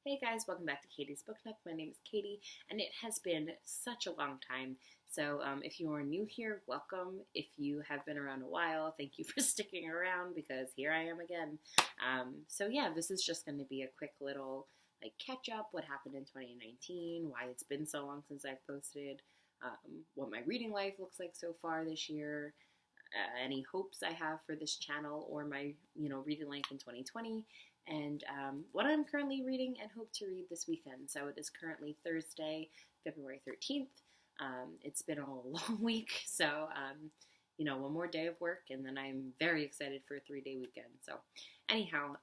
Hey guys, welcome back to Katie's Book Nook. My name is Katie, and it has been such a long time. So if you are new here, welcome. If you have been around a while, thank you for sticking around because here I am again. So yeah, this is just going to be a quick little catch up, what happened in 2019, why it's been so long since I've posted, what my reading life looks like so far this year, any hopes I have for this channel or my reading life in 2020. And what I'm currently reading and hope to read this weekend. So it is currently Thursday, February 13th. It's been a long week, so one more day of work, and then I'm very excited for a 3-day weekend. So anyhow,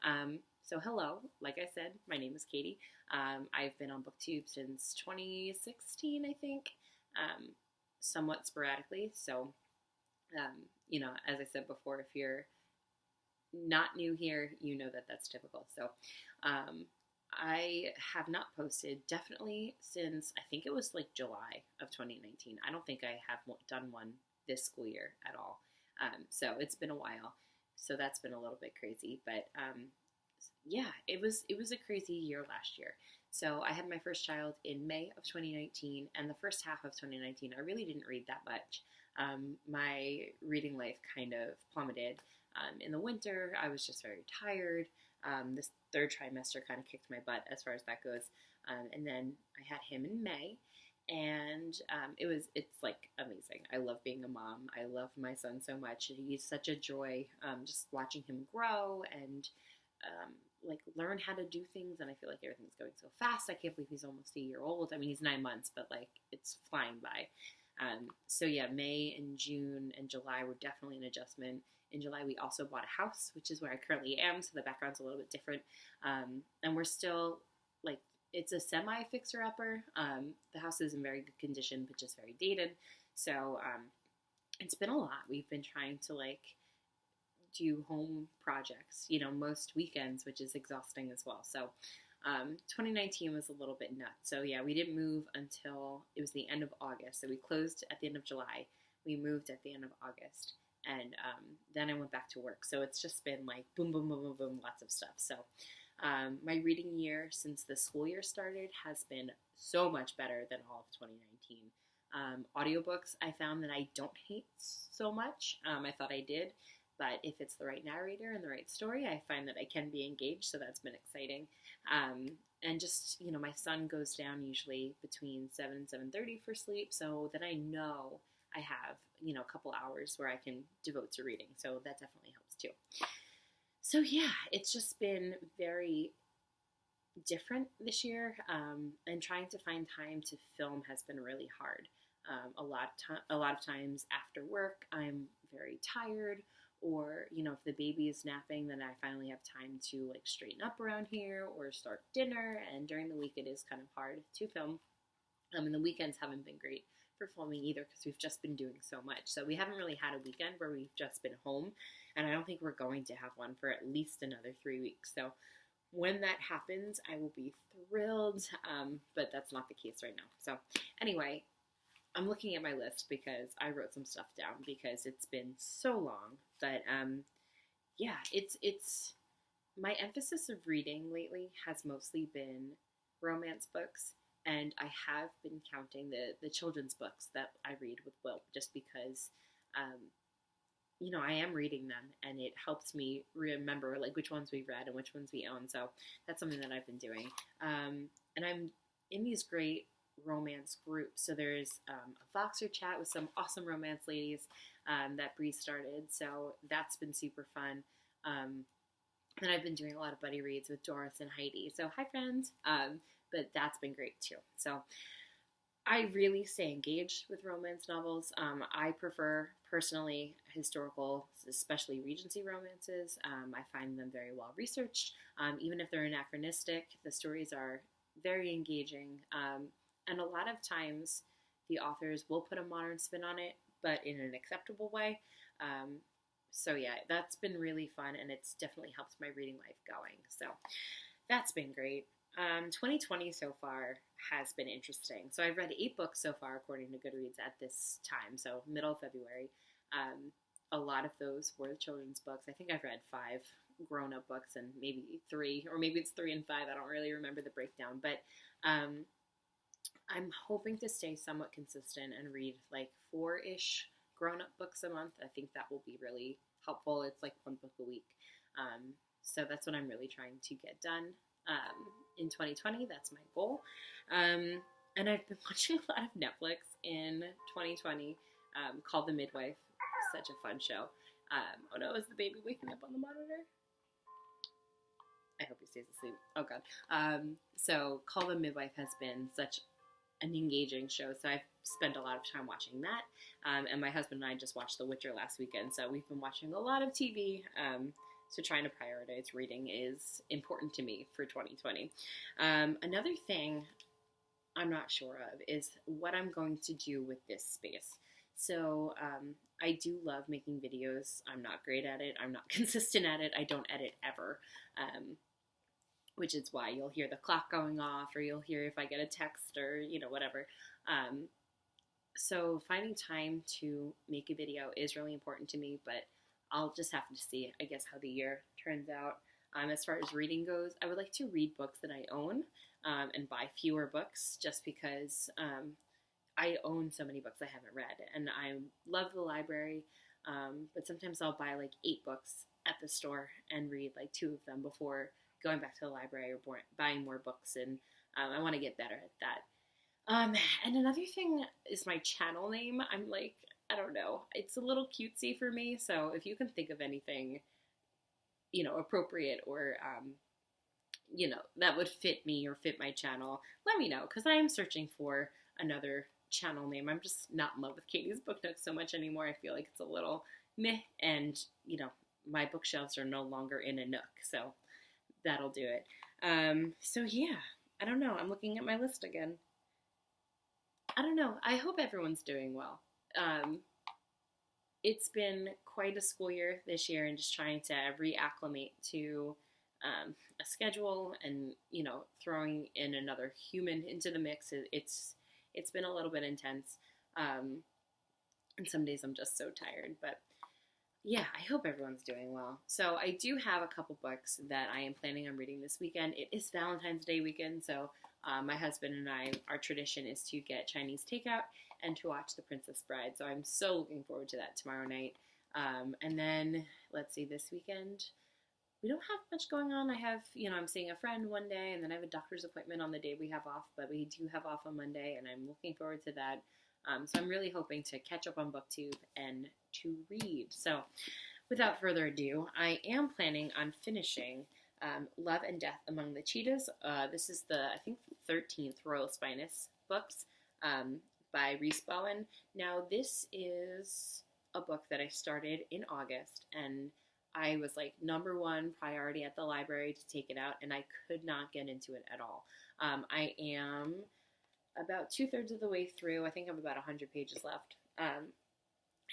so hello, like I said, my name is Katie. I've been on Booktube since 2016, I think, somewhat sporadically. So, as I said before, if you're not new here, you know that that's typical. So I have not posted definitely since I think it was July of 2019. I don't think I have done one this school year at all. So it's been a while. So that's been a little bit crazy, but yeah, it was a crazy year last year. So I had my first child in May of 2019, and the first half of 2019 I really didn't read that much. My reading life kind of plummeted. In the winter, I was just very tired. This third trimester kind of kicked my butt as far as that goes. And then I had him in May, and it's amazing. I love being a mom. I love my son so much. He's such a joy, just watching him grow and learn how to do things. And I feel like everything's going so fast. I can't believe he's almost a year old. I mean, he's 9 months, but it's flying by. So yeah, May and June and July were definitely an adjustment. In July, we also bought a house, which is where I currently am, so the background's a little bit different. And we're still, it's a semi-fixer-upper. The house is in very good condition, but just very dated. So it's been a lot. We've been trying to, do home projects, most weekends, which is exhausting as well. So 2019 was a little bit nuts. So yeah, we didn't move until it was the end of August. So we closed at the end of July. We moved at the end of August. And then I went back to work. So it's just been boom, boom, boom, boom, boom, lots of stuff. So my reading year since the school year started has been so much better than all of 2019. Audiobooks, I found that I don't hate so much. I thought I did. But if it's the right narrator and the right story, I find that I can be engaged. So that's been exciting. And just, my son goes down usually between 7 and 7:30 for sleep. So that I know I have, a couple hours where I can devote to reading. So that definitely helps too. So yeah, it's just been very different this year. And trying to find time to film has been really hard. A lot of times after work, I'm very tired. Or, if the baby is napping, then I finally have time to straighten up around here or start dinner. And during the week, it is kind of hard to film. And the weekends haven't been great for filming either because we've just been doing so much. So we haven't really had a weekend where we've just been home, and I don't think we're going to have one for at least another 3 weeks. So when that happens, I will be thrilled, but that's not the case right now. So anyway, I'm looking at my list because I wrote some stuff down because it's been so long. But yeah, it's my emphasis of reading lately has mostly been romance books. And I have been counting the children's books that I read with Will just because, I am reading them and it helps me remember which ones we read and which ones we own. So that's something that I've been doing. And I'm in these great romance groups. So there's a Voxer chat with some awesome romance ladies that Bree started. So that's been super fun. And I've been doing a lot of buddy reads with Doris and Heidi. So hi, friends. But that's been great too. So I really stay engaged with romance novels. I prefer, personally, historical, especially Regency romances. I find them very well researched. Even if they're anachronistic, the stories are very engaging. And a lot of times, the authors will put a modern spin on it, but in an acceptable way. So yeah, that's been really fun, and it's definitely helped my reading life going. So that's been great. 2020 so far has been interesting. So I've read 8 books so far, according to Goodreads, at this time, so middle of February. A lot of those were children's books. I think I've read 5 grown-up books and maybe 3, or maybe it's 3 and 5. I don't really remember the breakdown, but I'm hoping to stay somewhat consistent and read like 4-ish grown-up books a month. I think that will be really helpful. It's like 1 book a week. So that's what I'm really trying to get done in 2020. That's my goal. And I've been watching a lot of Netflix in 2020 called The Midwife. Such a fun show. Oh no, is the baby waking up on the monitor? I hope he stays asleep. Oh god. So Call the Midwife has been such an engaging show. So I've spent a lot of time watching that. And my husband and I just watched The Witcher last weekend. So we've been watching a lot of TV. So trying to prioritize reading is important to me for 2020. Another thing I'm not sure of is what I'm going to do with this space. So I do love making videos. I'm not great at it. I'm not consistent at it. I don't edit ever, which is why you'll hear the clock going off, or you'll hear if I get a text, or, you know, whatever. So finding time to make a video is really important to me, but I'll just have to see, I guess, how the year turns out. As far as reading goes, I would like to read books that I own and buy fewer books, just because I own so many books I haven't read, and I love the library, but sometimes I'll buy like 8 books at the store and read like 2 of them before going back to the library or buying more books, and I want to get better at that. And another thing is my channel name. I'm like, I don't know, it's a little cutesy for me, so if you can think of anything, you know, appropriate or you know, that would fit me or fit my channel, let me know, because I am searching for another channel name. I'm just not in love with Katie's Book Nook so much anymore. I feel like it's a little meh, and, you know, my bookshelves are no longer in a nook, so that'll do it. So yeah, I don't know. I'm looking at my list again. I don't know. I hope everyone's doing well. It's been quite a school year this year, and just trying to reacclimate to a schedule, and, you know, throwing in another human into the mix. It's been a little bit intense, and some days I'm just so tired, but yeah, I hope everyone's doing well. So I do have a couple books that I am planning on reading this weekend. It is Valentine's Day weekend, so my husband and I, our tradition is to get Chinese takeout and to watch The Princess Bride, so I'm so looking forward to that tomorrow night. And then, let's see, this weekend, we don't have much going on. I have, you know, I'm seeing a friend one day, and then I have a doctor's appointment on the day we have off, but we do have off on Monday, and I'm looking forward to that. So I'm really hoping to catch up on Booktube and to read. So without further ado, I am planning on finishing Love and Death Among the Cheetahs. This is the, I think, 13th Royal Spinous books by Rhys Bowen. Now, this is a book that I started in August, and I was like #1 priority at the library to take it out, and I could not get into it at all. I am about 2/3 of the way through. I think I have about 100 pages left.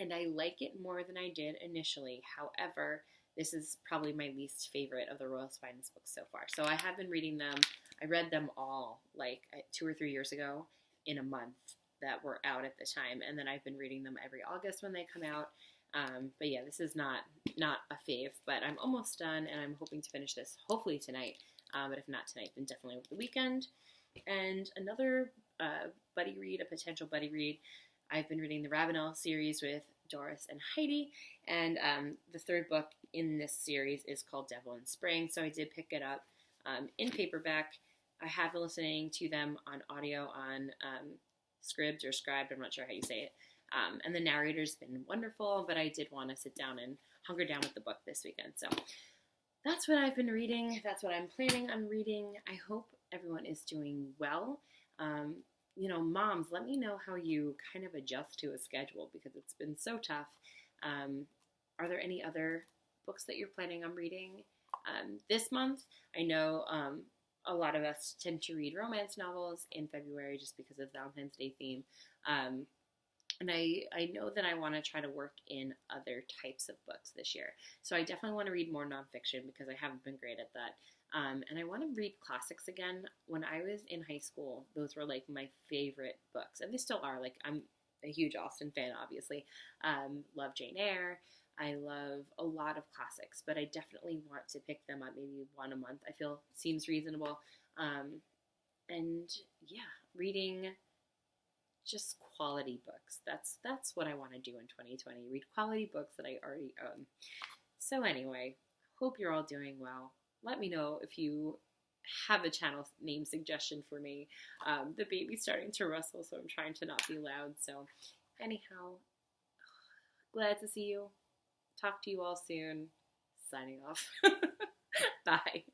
And I like it more than I did initially. However, this is probably my least favorite of the Royal Spinous books so far. So I have been reading them. I read them all like 2 or 3 years ago in a month that were out at the time. And then I've been reading them every August when they come out. But yeah, this is not a fave, but I'm almost done, and I'm hoping to finish this hopefully tonight. But if not tonight, then definitely over the weekend. And another buddy read, a potential buddy read, I've been reading the Ravenel series with Doris and Heidi, and the 3rd book in this series is called Devil in Spring, so I did pick it up in paperback. I have been listening to them on audio on Scribd or Scribed, I'm not sure how you say it, and the narrator's been wonderful, but I did want to sit down and hunker down with the book this weekend, so that's what I've been reading. That's what I'm planning on reading. I hope everyone is doing well. You know, moms, let me know how you kind of adjust to a schedule, because it's been so tough. Are there any other books that you're planning on reading this month? I know a lot of us tend to read romance novels in February just because of Valentine's Day theme. And I know that I want to try to work in other types of books this year. So I definitely want to read more nonfiction, because I haven't been great at that. And I want to read classics again. When I was in high school, those were like my favorite books, and they still are. Like, I'm a huge Austen fan, obviously. Love Jane Eyre. I love a lot of classics, but I definitely want to pick them up maybe one a month. I feel seems reasonable. And yeah, reading just quality books. That's what I want to do in 2020. Read quality books that I already own. So anyway, hope you're all doing well. Let me know if you have a channel name suggestion for me. The baby's starting to rustle, so I'm trying to not be loud. So anyhow, glad to see you. Talk to you all soon. Signing off. Bye.